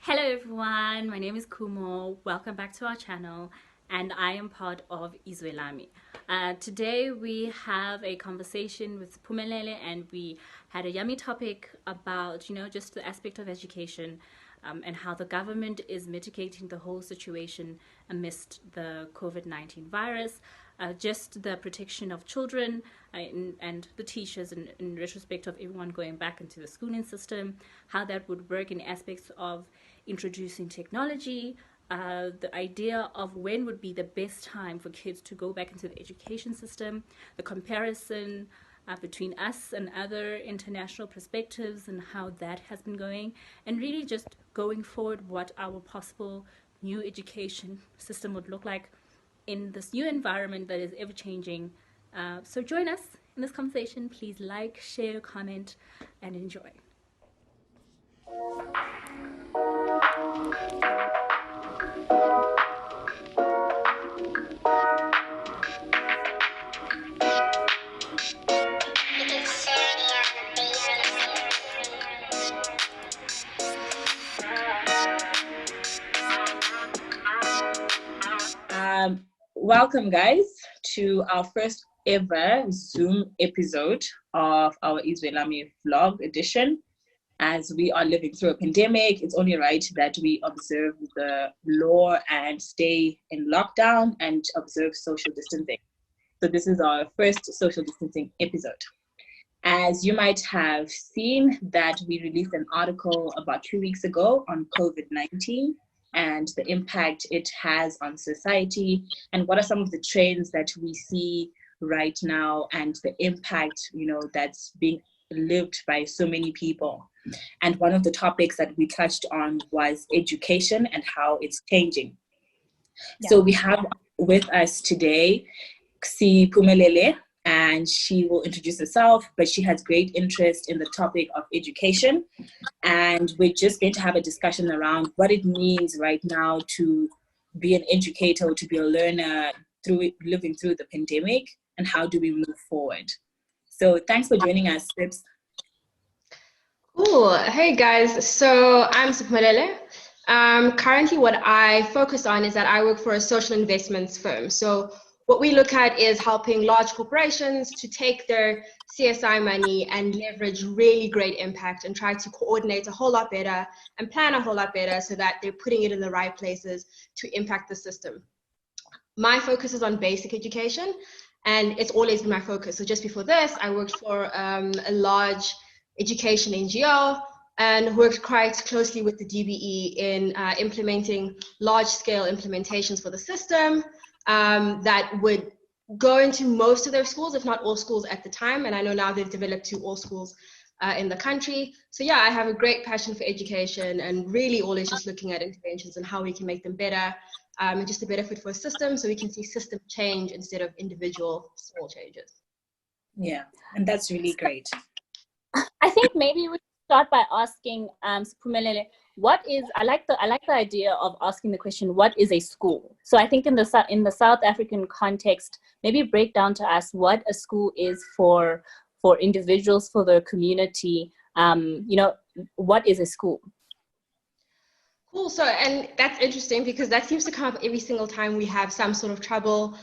Hello everyone, my name is Kumo. Welcome back to our channel, and I am part of iZwelami. Today we have a conversation with Pumelele, and we had a yummy topic about, just the aspect of education, and how the government is mitigating the whole situation amidst the COVID-19 virus. Just the protection of children and the teachers in retrospect of everyone going back into the schooling system, how that would work in aspects of introducing technology, the idea of when would be the best time for kids to go back into the education system, the comparison between us and other international perspectives and how that has been going, and really just going forward what our possible new education system would look like in this new environment that is ever changing. So join us in this conversation. Please like, share, comment, and enjoy. Welcome, guys, to our first ever Zoom episode of our iZwelami vlog edition. As we are living through a pandemic, it's only right that we observe the law and stay in lockdown and observe social distancing. So this is our first social distancing episode. As you might have seen, that we released an article about 2 weeks ago on COVID-19 and the impact it has on society, and what are some of the trends that we see right now, and the impact, that's being lived by so many people. And one of the topics that we touched on was education and how it's changing. Yeah. So we have with us today Si Pumelele, and she will introduce herself, but she has great interest in the topic of education. And we're just going to have a discussion around what it means right now to be an educator, to be a learner living through the pandemic, and how do we move forward. So thanks for joining us, Sips. Cool. Hey guys, so I'm Sipmalele. Currently what I focus on is that I work for a social investments firm. So what we look at is helping large corporations to take their CSI money and leverage really great impact and try to coordinate a whole lot better and plan a whole lot better so that they're putting it in the right places to impact the system. My focus is on basic education, and it's always been my focus. So just before this, I worked for a large education NGO and worked quite closely with the DBE in implementing large-scale implementations for the system that would go into most of their schools, if not all schools at the time. And I know now they've developed to all schools in the country. So yeah, I have a great passion for education and really always just looking at interventions and how we can make them better and just a better fit for a system so we can see system change instead of individual small changes. Yeah, and that's really great. I think maybe we start by asking Pumelele, I like the idea of asking the question, what is a school? So I think in the South African context, maybe break down to us what a school is for individuals, for the community. What is a school? Cool. So, and that's interesting because that seems to come up every single time we have some sort of trouble.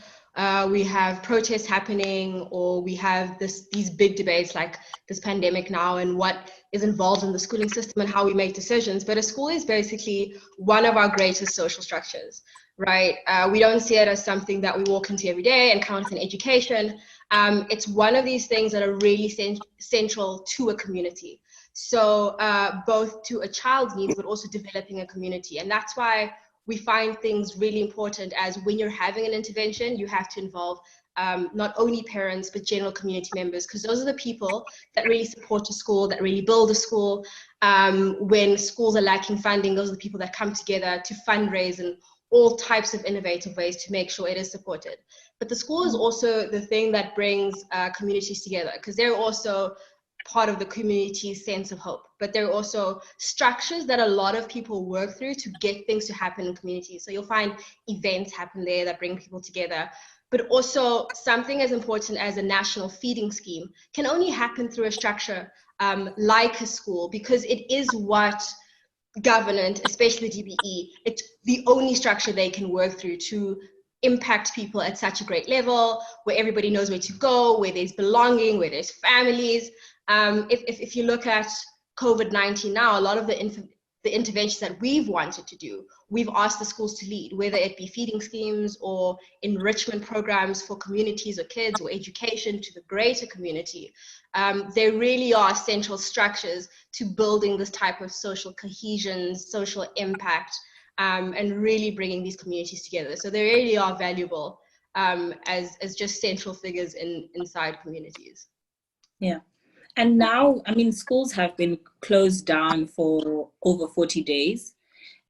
We have protests happening, or we have these big debates like this pandemic now and what is involved in the schooling system and how we make decisions. But a school is basically one of our greatest social structures, right? We don't see it as something that we walk into every day and count as an education. It's one of these things that are really central to a community. So both to a child's needs, but also developing a community. And that's why we find things really important, as when you're having an intervention, you have to involve not only parents, but general community members, because those are the people that really support a school, that really build a school. When schools are lacking funding, those are the people that come together to fundraise in all types of innovative ways to make sure it is supported. But the school is also the thing that brings communities together, because they're also part of the community's sense of hope. But there are also structures that a lot of people work through to get things to happen in communities. So you'll find events happen there that bring people together. But also something as important as a national feeding scheme can only happen through a structure like a school, because it is what government, especially the DBE, it's the only structure they can work through to impact people at such a great level, where everybody knows where to go, where there's belonging, where there's families. If you look at COVID-19 now, a lot of the interventions that we've wanted to do, we've asked the schools to lead, whether it be feeding schemes or enrichment programs for communities or kids, or education to the greater community. There really are central structures to building this type of social cohesion, social impact, and really bringing these communities together. So they really are valuable as just central figures inside communities. Yeah. And now, I mean, schools have been closed down for over 40 days.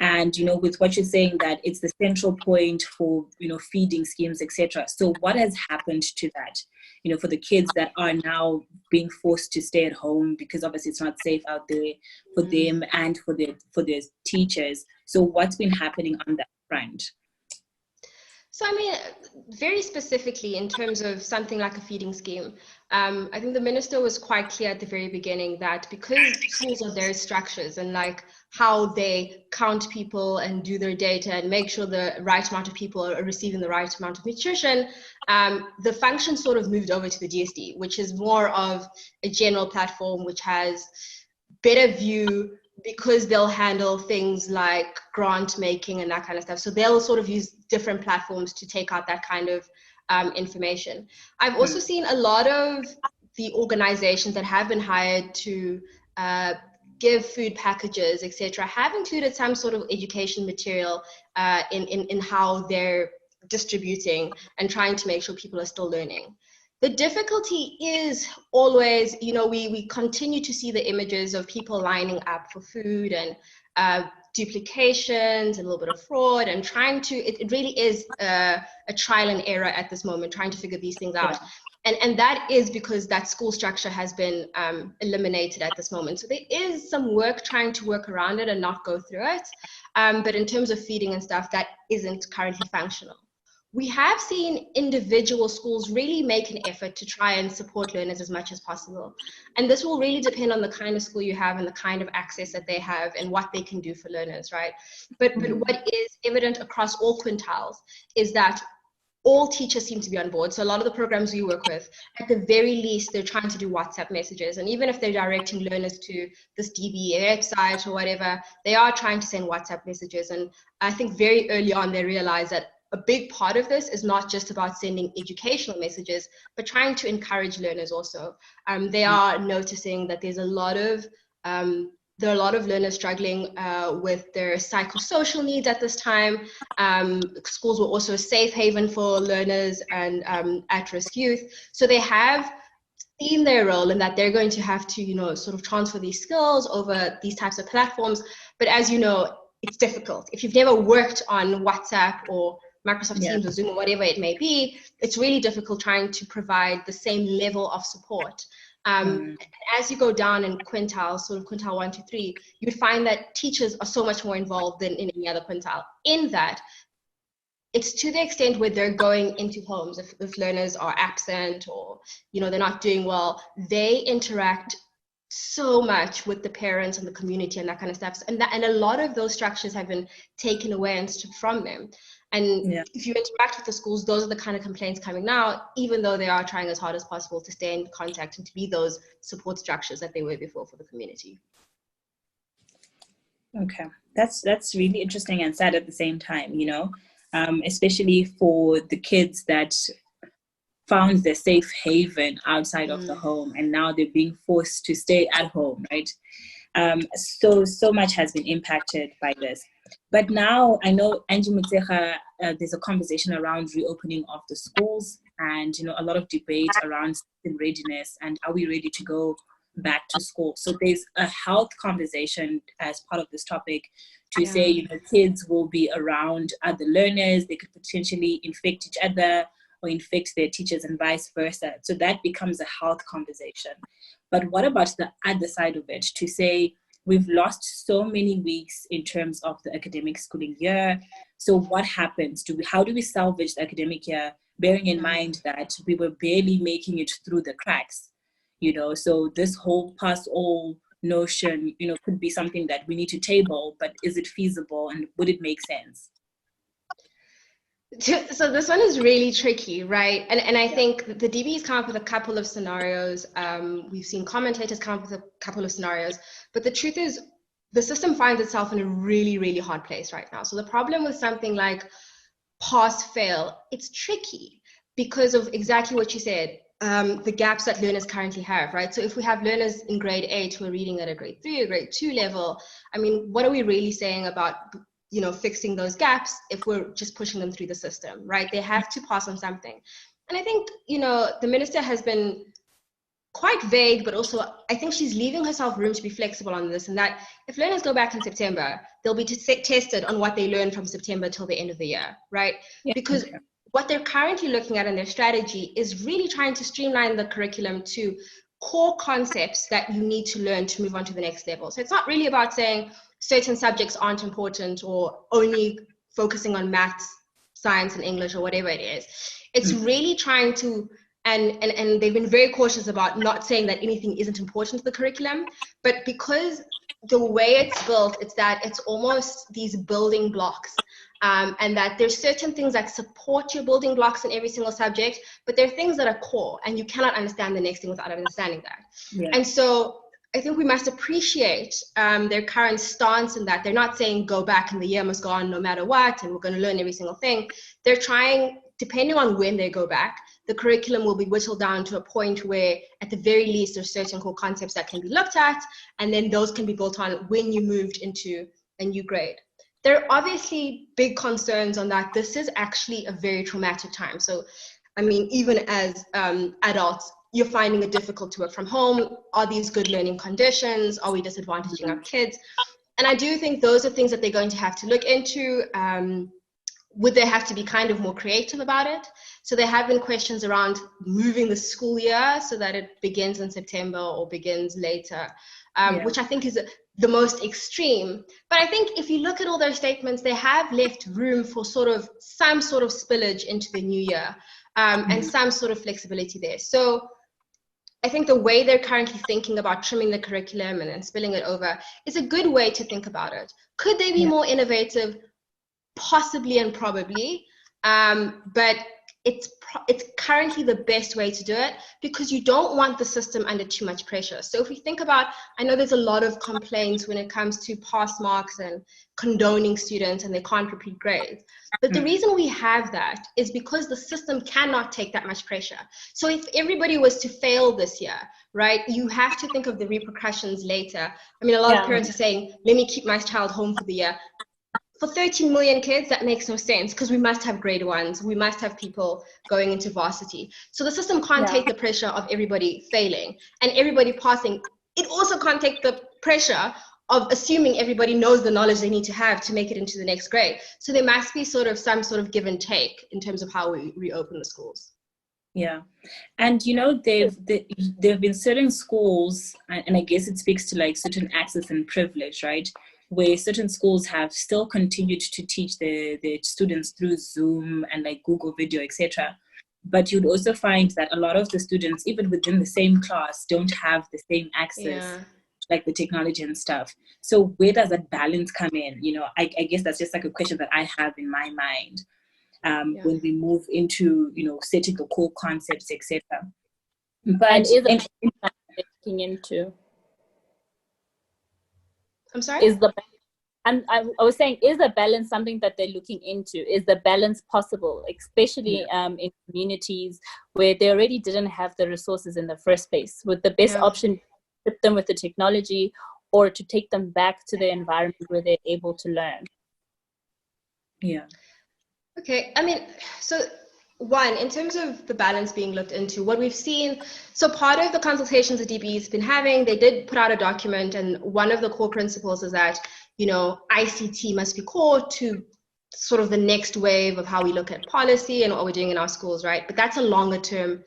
And, you know, with what you're saying, that it's the central point for, you know, feeding schemes, etc. So what has happened to that, you know, for the kids that are now being forced to stay at home because obviously it's not safe out there for them and for their teachers? So what's been happening on that front? So, I mean, very specifically in terms of something like a feeding scheme, I think the minister was quite clear at the very beginning that because schools are their structures and like how they count people and do their data and make sure the right amount of people are receiving the right amount of nutrition, the function sort of moved over to the DSD, which is more of a general platform which has better view, because they'll handle things like grant making and that kind of stuff. So they'll sort of use different platforms to take out that kind of information. I've also seen a lot of the organizations that have been hired to give food packages, etc., have included some sort of education material in how they're distributing and trying to make sure people are still learning. The difficulty is always, you know, we continue to see the images of people lining up for food and duplications, a little bit of fraud, and trying to, it really is a trial and error at this moment, trying to figure these things out. And that is because that school structure has been eliminated at this moment. So there is some work trying to work around it and not go through it. But in terms of feeding and stuff, that isn't currently functional. We have seen individual schools really make an effort to try and support learners as much as possible. And this will really depend on the kind of school you have and the kind of access that they have and what they can do for learners, right? But what is evident across all quintiles is that all teachers seem to be on board. So a lot of the programs we work with, at the very least, they're trying to do WhatsApp messages. And even if they're directing learners to this DBE website or whatever, they are trying to send WhatsApp messages. And I think very early on, they realized that a big part of this is not just about sending educational messages, but trying to encourage learners also. They are noticing that there's a lot of learners struggling with their psychosocial needs at this time. Schools were also a safe haven for learners and at-risk youth. So they have seen their role in that they're going to have to, you know, sort of transfer these skills over these types of platforms. But as you know, it's difficult. If you've never worked on WhatsApp or Microsoft Teams or Zoom or whatever it may be, it's really difficult trying to provide the same level of support. As you go down in quintiles, sort of quintile 1 to 3, you'd find that teachers are so much more involved than in any other quintile. In that, it's to the extent where they're going into homes. If learners are absent or, you know, they're not doing well, they interact so much with the parents and the community and that kind of stuff. And a lot of those structures have been taken away and stripped from them. And if you interact with the schools, those are the kind of complaints coming now, even though they are trying as hard as possible to stay in contact and to be those support structures that they were before for the community. Okay, that's really interesting and sad at the same time, you know, especially for the kids that found their safe haven outside of the home, and now they're being forced to stay at home, right? So much has been impacted by this. But now I know, Angie Mutsecha, there's a conversation around reopening of the schools, and, you know, a lot of debate around system readiness and are we ready to go back to school. So there's a health conversation as part of this topic to say, you know, kids will be around other learners, they could potentially infect each other or infect their teachers and vice versa. So that becomes a health conversation. But what about the other side of it, to say we've lost so many weeks in terms of the academic schooling year. So what happens? How do we salvage the academic year, bearing in mind that we were barely making it through the cracks? You know, so this whole pass all notion, could be something that we need to table, but is it feasible and would it make sense? So this one is really tricky, right? And I think the DB's come up with a couple of scenarios. We've seen commentators come up with a couple of scenarios, but the truth is the system finds itself in a really, really hard place right now. So the problem with something like pass fail, it's tricky because of exactly what you said, the gaps that learners currently have, right? So if we have learners in grade 8 who are reading at a grade 3 or grade 2 level, I mean, what are we really saying about fixing those gaps if we're just pushing them through the system, right? They have to pass on something. And I think, the minister has been quite vague, but also I think she's leaving herself room to be flexible on this, and that if learners go back in September, they'll be tested on what they learned from September till the end of the year, right? Yeah. Because what they're currently looking at in their strategy is really trying to streamline the curriculum to core concepts that you need to learn to move on to the next level. So it's not really about saying certain subjects aren't important or only focusing on maths, science, and English or whatever it is. It's really trying to, and they've been very cautious about not saying that anything isn't important to the curriculum, but because the way it's built, it's that it's almost these building blocks, and that there's certain things that support your building blocks in every single subject, but there are things that are core, and you cannot understand the next thing without understanding that. Yeah. And so I think we must appreciate their current stance in that they're not saying go back and the year must go on no matter what, and we're going to learn every single thing. They're trying, depending on when they go back, the curriculum will be whittled down to a point where at the very least there's certain core concepts that can be looked at, and then those can be built on when you moved into a new grade. There are obviously big concerns on that. This is actually a very traumatic time. So, I mean, even as adults, you're finding it difficult to work from home. Are these good learning conditions? Are we disadvantaging our kids? And I do think those are things that they're going to have to look into. Would they have to be kind of more creative about it? So there have been questions around moving the school year so that it begins in September or begins later, which I think is the most extreme. But I think if you look at all those statements, they have left room for some sort of spillage into the new year, and some sort of flexibility there. So I think the way they're currently thinking about trimming the curriculum and then spilling it over is a good way to think about it. Could they be more innovative? Possibly and probably, but it's currently the best way to do it because you don't want the system under too much pressure. So if we think about, I know there's a lot of complaints when it comes to pass marks and condoning students and they can't repeat grades. But the reason we have that is because the system cannot take that much pressure. So if everybody was to fail this year, right, you have to think of the repercussions later. I mean, a lot of parents are saying, let me keep my child home for the year. For 13 million kids, that makes no sense because we must have grade ones. We must have people going into varsity. So the system can't take the pressure of everybody failing and everybody passing. It also can't take the pressure of assuming everybody knows the knowledge they need to have to make it into the next grade. So there must be some sort of give and take in terms of how we reopen the schools. Yeah. And, there've been certain schools, and I guess it speaks to like certain access and privilege, right? Where certain schools have still continued to teach their students through Zoom and like Google Video, etc. But you'd also find that a lot of the students, even within the same class, don't have the same access, like the technology and stuff. So where does that balance come in? I guess that's just like a question that I have in my mind when we move into, setting the core concepts, etc. But and is it looking into? I'm sorry? I was saying, is the balance something that they're looking into? Is the balance possible, especially in communities where they already didn't have the resources in the first place? Would the best option fit them with the technology or to take them back to the environment where they're able to learn? Yeah. Okay, I mean, so one, in terms of the balance being looked into, what we've seen, so part of the consultations the DB's been having, they did put out a document, and one of the core principles is that, ICT must be core to sort of the next wave of how we look at policy and what we're doing in our schools, right? But that's a longer term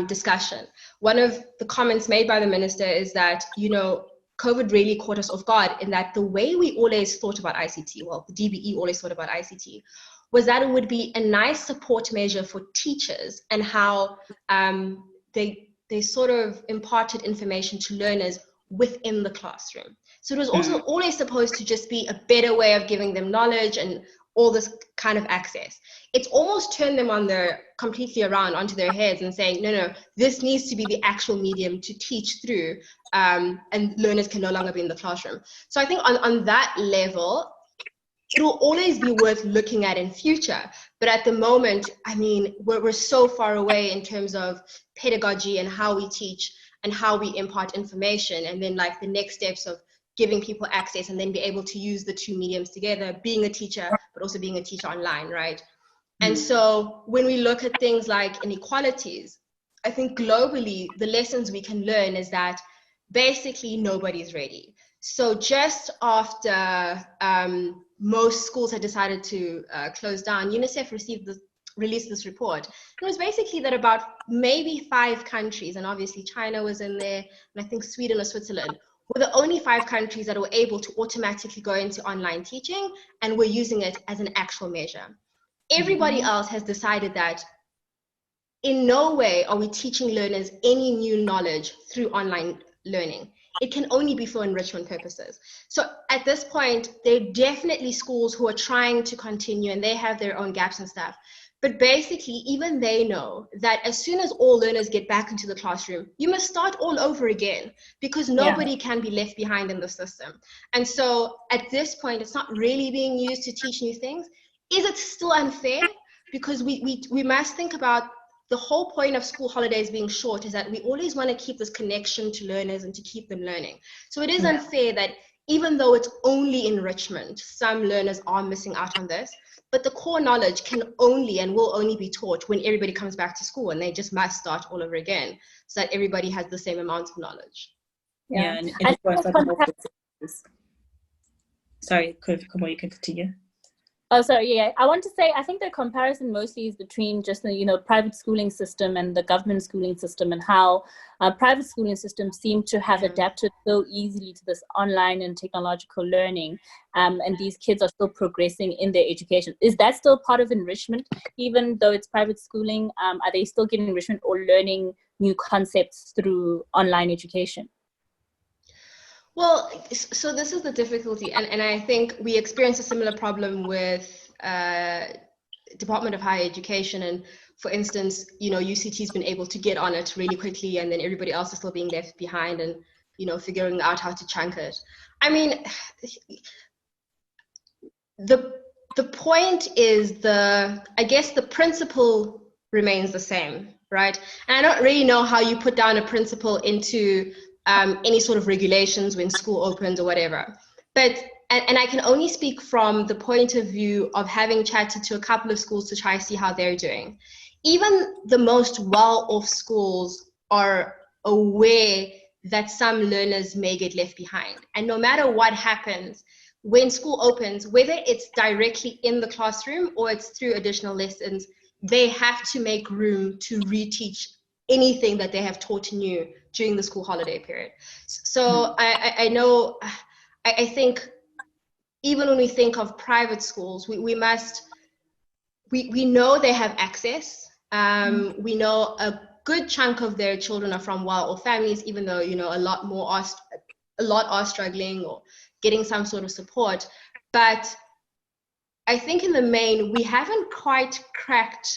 discussion. One of the comments made by the minister is that, COVID really caught us off guard in that the way we always thought about ICT, well, the DBE always thought about ICT, was that it would be a nice support measure for teachers and how they sort of imparted information to learners within the classroom. So it was also always supposed to just be a better way of giving them knowledge and all this kind of access. It's almost turned them on their completely around onto their heads and saying, no, this needs to be the actual medium to teach through, and learners can no longer be in the classroom. So I think on that level, it will always be worth looking at in future. But at the moment, I mean, we're so far away in terms of pedagogy and how we teach and how we impart information, and then like the next steps of giving people access and then be able to use the two mediums together, being a teacher, but also being a teacher online, right? And so when we look at things like inequalities, I think globally, the lessons we can learn is that basically nobody's ready. So just after most schools had decided to close down, UNICEF released this report. It was basically that about maybe 5 countries, and obviously China was in there, and I think Sweden or Switzerland, were the only 5 countries that were able to automatically go into online teaching and were using it as an actual measure. Everybody else has decided that in no way are we teaching learners any new knowledge through online learning. It can only be for enrichment purposes. So at this point, there are definitely schools who are trying to continue, and they have their own gaps and stuff. But basically, even they know that as soon as all learners get back into the classroom, you must start all over again, because nobody can be left behind in the system. And so at this point, it's not really being used to teach new things. Is it still unfair? Because we must think about the whole point of school holidays being short is that we always want to keep this connection to learners and to keep them learning. So it is unfair that even though it's only enrichment, some learners are missing out on this, but the core knowledge can only and will only be taught when everybody comes back to school, and they just must start all over again so that everybody has the same amount of knowledge. And sorry, come on, you can continue. Oh, sorry. Yeah, I want to say, I think the comparison mostly is between just the, private schooling system and the government schooling system, and how private schooling systems seem to have adapted so easily to this online and technological learning. And these kids are still progressing in their education. Is that still part of enrichment, even though it's private schooling? Are they still getting enrichment or learning new concepts through online education? Well, so this is the difficulty, and I think we experience a similar problem with Department of Higher Education. And for instance, UCT's been able to get on it really quickly, and then everybody else is still being left behind and, figuring out how to chunk it. I mean, the point is I guess the principle remains the same, right? And I don't really know how you put down a principle into any sort of regulations when school opens or whatever. But, and I can only speak from the point of view of having chatted to a couple of schools to try to see how they're doing. Even the most well-off schools are aware that some learners may get left behind. And no matter what happens, when school opens, whether it's directly in the classroom or it's through additional lessons, they have to make room to reteach anything that they have taught new during the school holiday period. So I know, I think even when we think of private schools, we know they have access. We know a good chunk of their children are from well-off families, even though, a lot are struggling or getting some sort of support. But I think in the main, we haven't quite cracked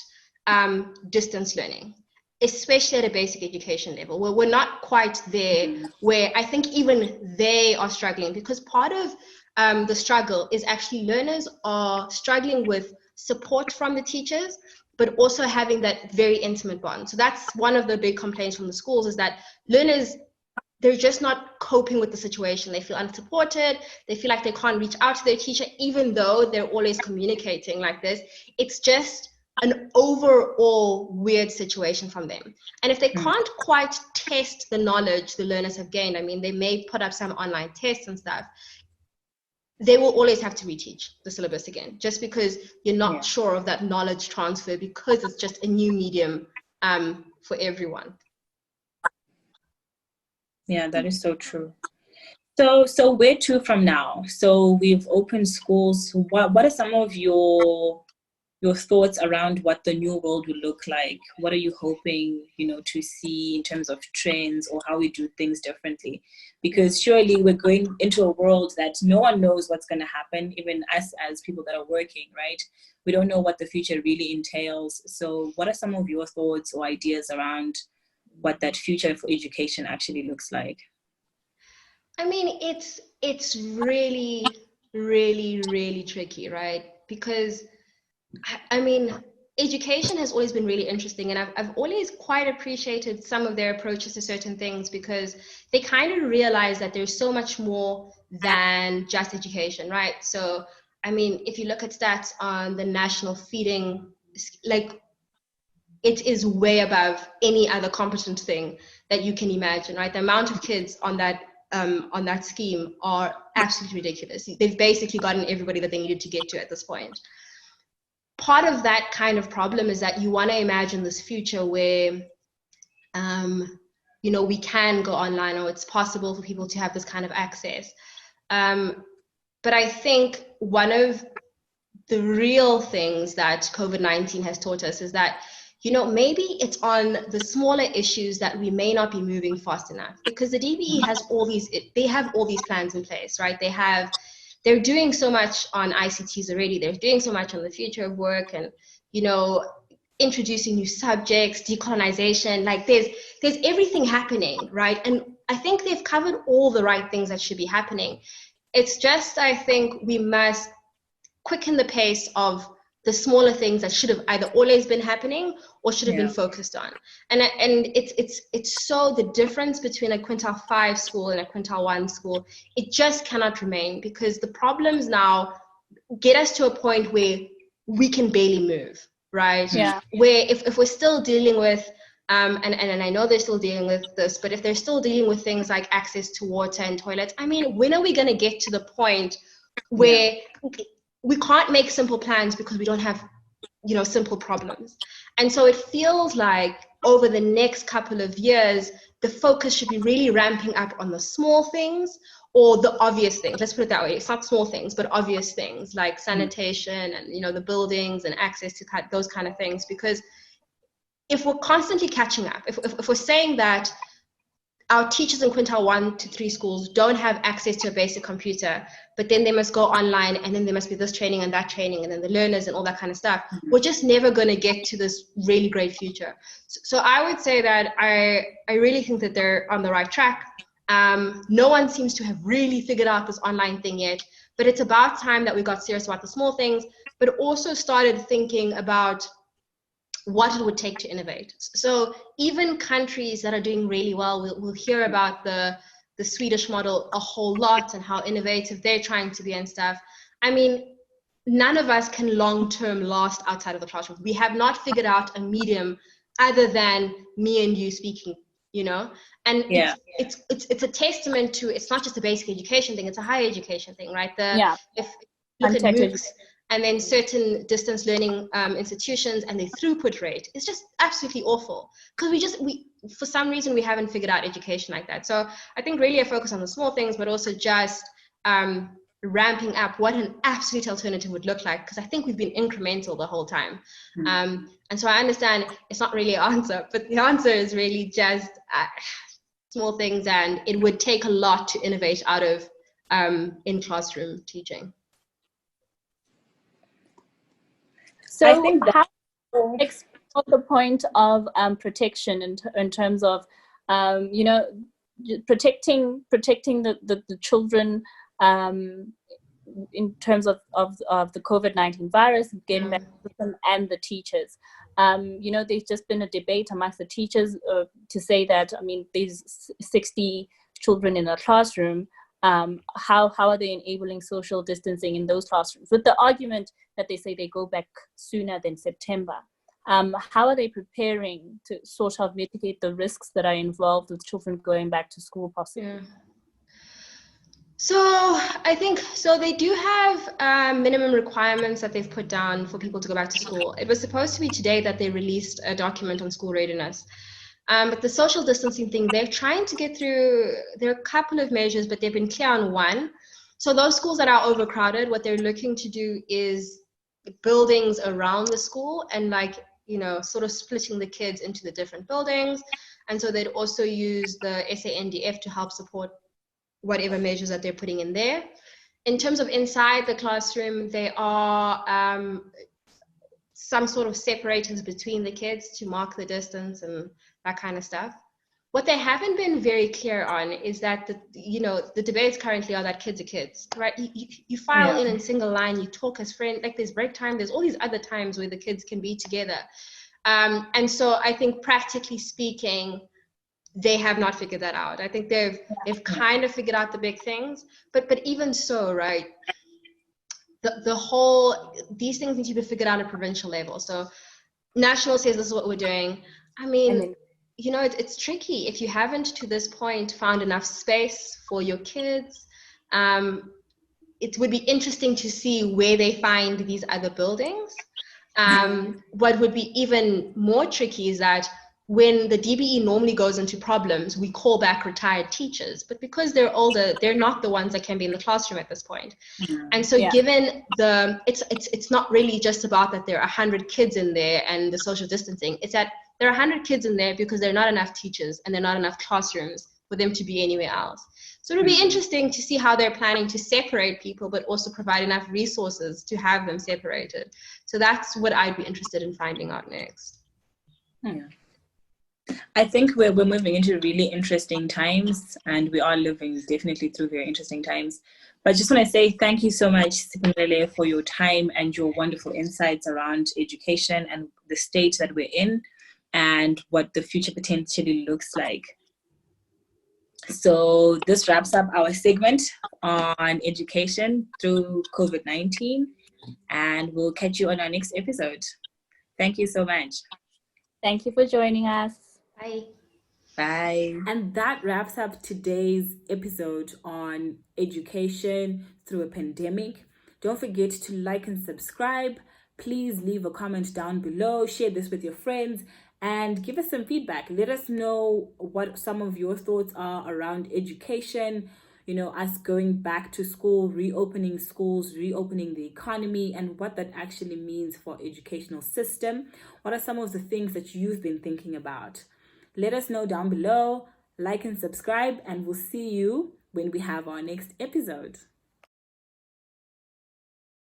distance learning, especially at a basic education level, where we're not quite there, where I think even they are struggling, because part of the struggle is actually learners are struggling with support from the teachers, but also having that very intimate bond. So that's one of the big complaints from the schools, is that learners, they're just not coping with the situation. They feel unsupported. They feel like they can't reach out to their teacher, even though they're always communicating like this. It's just an overall weird situation from them. And if they can't quite test the knowledge the learners have gained, I mean, they may put up some online tests and stuff, they will always have to reteach the syllabus again, just because you're not sure of that knowledge transfer, because it's just a new medium for everyone. Yeah, that is so true. So where to from now? So we've opened schools. What are some of your your thoughts around what the new world will look like. What are you hoping, to see in terms of trends or how we do things differently? Because surely we're going into a world that no one knows what's going to happen, even us as people that are working, right? We don't know what the future really entails. So what are some of your thoughts or ideas around what that future for education actually looks like? I mean, it's really, really, really tricky, right? Because I mean, education has always been really interesting, and I've always quite appreciated some of their approaches to certain things, because they kind of realize that there's so much more than just education, right? So, I mean, if you look at stats on the national feeding, like, it is way above any other competent thing that you can imagine, right? The amount of kids on that scheme are absolutely ridiculous. They've basically gotten everybody that they needed to get to at this point. Part of that kind of problem is that you want to imagine this future where, we can go online, or it's possible for people to have this kind of access. But I think one of the real things that COVID-19 has taught us is that, maybe it's on the smaller issues that we may not be moving fast enough, because the DBE has they have all these plans in place, right? They're doing so much on ICTs already. They're doing so much on the future of work, and, introducing new subjects, decolonization, like there's everything happening, right? And I think they've covered all the right things that should be happening. It's just, I think we must quicken the pace of the smaller things that should have either always been happening or should have been focused on. And it's so the difference between a quintile 5 school and a quintile 1 school, it just cannot remain, because the problems now get us to a point where we can barely move, right? Yeah. Where if we're still dealing with, and I know they're still dealing with this, but if they're still dealing with things like access to water and toilets, I mean, when are we going to get to the point where we can't make simple plans because we don't have, simple problems? And so it feels like over the next couple of years, the focus should be really ramping up on the small things, or the obvious things. Let's put it that way. It's not small things, but obvious things like sanitation and, the buildings and access to those kind of things. Because if we're constantly catching up, if we're saying that our teachers in quintile 1 to 3 schools don't have access to a basic computer, but then they must go online, and then there must be this training and that training, and then the learners and all that kind of stuff, we're just never going to get to this really great future. So I would say that I really think that they're on the right track. No one seems to have really figured out this online thing yet, but it's about time that we got serious about the small things, but also started thinking about what it would take to innovate. So even countries that are doing really well, we'll hear about the Swedish model a whole lot and how innovative they're trying to be and stuff. I mean, none of us can long-term last outside of the classroom. We have not figured out a medium other than me and you speaking, and it's a testament to, it's not just a basic education thing, it's a higher education thing, right? If you look at MOOCs, and then certain distance learning institutions and their throughput rate is just absolutely awful, because we for some reason we haven't figured out education like that. So I think really a focus on the small things, but also just ramping up what an absolute alternative would look like, because I think we've been incremental the whole time. And so I understand it's not really an answer, but the answer is really just small things, and it would take a lot to innovate out of in classroom teaching. So I think how explore the point of protection in terms of protecting the children in terms of the COVID-19 virus, getting back to them, and the teachers. There's just been a debate amongst the teachers to say that, I mean, there's 60 children in a classroom. How are they enabling social distancing in those classrooms? With the argument that they say they go back sooner than September. How are they preparing to sort of mitigate the risks that are involved with children going back to school possibly? Yeah. So I think, so they do have minimum requirements that they've put down for people to go back to school. It was supposed to be today that they released a document on school readiness. But the social distancing thing, they're trying to get through, there are a couple of measures, but they've been clear on one. So those schools that are overcrowded, what they're looking to do is buildings around the school and like, sort of splitting the kids into the different buildings. And so they'd also use the SANDF to help support whatever measures that they're putting in there. In terms of inside the classroom, there are some sort of separators between the kids to mark the distance and that kind of stuff. What they haven't been very clear on is that the debates currently are that kids are kids, right? You file in single line, you talk as friends, like there's break time, there's all these other times where the kids can be together. And so I think practically speaking, they have not figured that out. I think they've kind of figured out the big things, but even so, right? These things need to be figured out at provincial level. So national says this is what we're doing. I mean, it's tricky if you haven't to this point found enough space for your kids. It would be interesting to see where they find these other buildings. What would be even more tricky is that when the DBE normally goes into problems, we call back retired teachers, but because they're older, they're not the ones that can be in the classroom at this point. And so given it's not really just about that there are 100 kids in there and the social distancing, it's that there are 100 kids in there because there are not enough teachers and there are not enough classrooms for them to be anywhere else. So it'll be interesting to see how they're planning to separate people, but also provide enough resources to have them separated. So that's what I'd be interested in finding out next. I think we're moving into really interesting times, and we are living definitely through very interesting times. But I just want to say thank you so much, Camila, for your time and your wonderful insights around education and the state that we're in and what the future potentially looks like. So this wraps up our segment on education through COVID-19, and we'll catch you on our next episode. Thank you so much. Thank you for joining us. Bye. Bye. And that wraps up today's episode on education through a pandemic. Don't forget to like and subscribe. Please leave a comment down below. Share this with your friends and give us some feedback. Let us know what some of your thoughts are around education, us going back to school, reopening schools, reopening the economy, and what that actually means for educational system. What are some of the things that you've been thinking about? Let us know down below, like and subscribe, and we'll see you when we have our next episode.